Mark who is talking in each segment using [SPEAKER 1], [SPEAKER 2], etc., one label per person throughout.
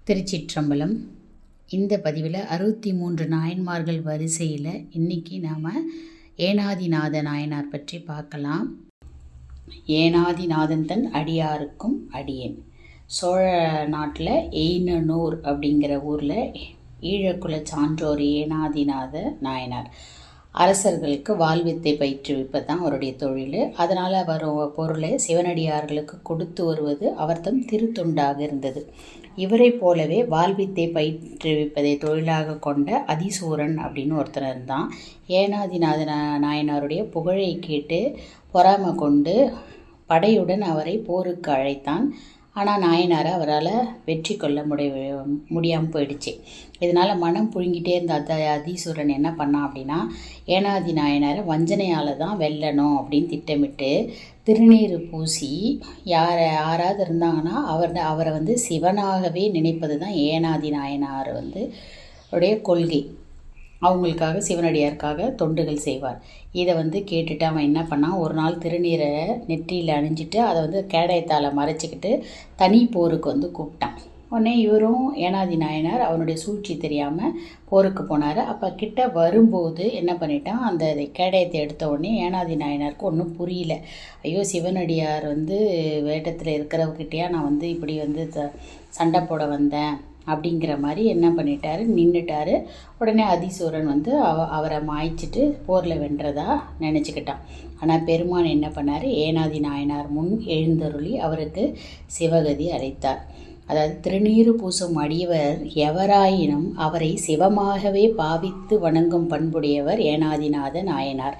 [SPEAKER 1] திருச்சிற்றம்பலம். இந்த பதிவில் 63 நாயன்மார்கள் வரிசையில் இன்றைக்கி நாம் ஏனாதிநாத நாயனார் பற்றி பார்க்கலாம். ஏனாதிநாதன் தன் அடியாருக்கும் அடியேன். சோழ நாட்டில் எய்னனூர் அப்படிங்கிற ஊரில் ஈழக்குல சான்றோர் ஏனாதிநாத நாயனார் அரசர்களுக்கு வாழ்வித்தை பயிற்றுவிப்பது தான் அவருடைய தொழில். அதனால் வரும் பொருளை சிவனடியார்களுக்கு கொடுத்து வருவது அவர் தம் திருத்தொண்டாக இருந்தது. இவரை போலவே வாழ்வித்தை பயிற்றுவிப்பதை தொழிலாக கொண்ட அதிசூரன் அப்படின்னு ஒருத்தர் இருந்தான். ஏனாதிநாத நாயனாருடைய புகழை கேட்டு பொறாமை கொண்டு படையுடன் அவரை போருக்கு அழைத்தான். ஆனால் நாயனாரை அவரால் வெற்றி கொள்ள முடியாமல் போயிடுச்சு. இதனால் மனம் புழுங்கிட்டே இருந்த அதீசுரன் என்ன பண்ணான் அப்படின்னா, ஏனாதி நாயனாரை வஞ்சனையால் தான் வெல்லணும் அப்படின்னு திட்டமிட்டு திருநீறு பூசி யாராவது இருந்தாங்கன்னா அவரை சிவனாகவே நினைப்பது தான் ஏனாதி நாயனார் உடைய கொள்கை. அவங்களுக்காக சிவனடியாருக்காக தொண்டுகள் செய்வார். இதை கேட்டுட்டு அவன் என்ன பண்ணான், ஒரு நாள் திருநீரை நெற்றியில் அணிஞ்சிட்டு அதை கேடயத்தால் மறைச்சிக்கிட்டு தனி போருக்கு கூப்பிட்டான். உடனே இவரும் ஏனாதி நாயனார் அவனுடைய சூழ்ச்சி தெரியாமல் போருக்கு போனார். அப்போ கிட்ட வரும்போது என்ன பண்ணிட்டான், அந்த கேடயத்தை எடுத்த உடனே ஏனாதி நாயனாருக்கு ஒன்றும் புரியல. ஐயோ, சிவனடியார் வேட்டத்தில் இருக்கிறவகிட்டையா நான் இப்படி சண்டை போட வந்தேன் அப்படிங்கிற மாதிரி என்ன பண்ணிட்டாரு, நின்றுட்டார். உடனே அதிசூரன் அவரை மாய்ச்சிட்டு போரில் வென்றதா நினச்சிக்கிட்டான். ஆனால் பெருமான் என்ன பண்ணார், ஏனாதி நாயனார் முன் எழுந்தருளி அவருக்கு சிவகதி அளித்தார். அதாவது திருநீறு பூசும் அடியவர் எவராயினும் அவரை சிவமாகவே பாவித்து வணங்கும் பண்புடையவர் ஏனாதிநாத நாயனார்.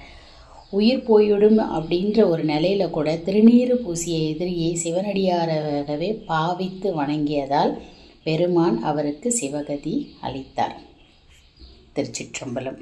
[SPEAKER 1] உயிர் போயிடும் அப்படின்ற ஒரு நிலையில் கூட திருநீறு பூசிய எதிரியை சிவனடியாராகவே பாவித்து வணங்கியதால் பெருமான் அவருக்கு சிவகதி அளித்தார். திருச்சிற்றம்பலம்.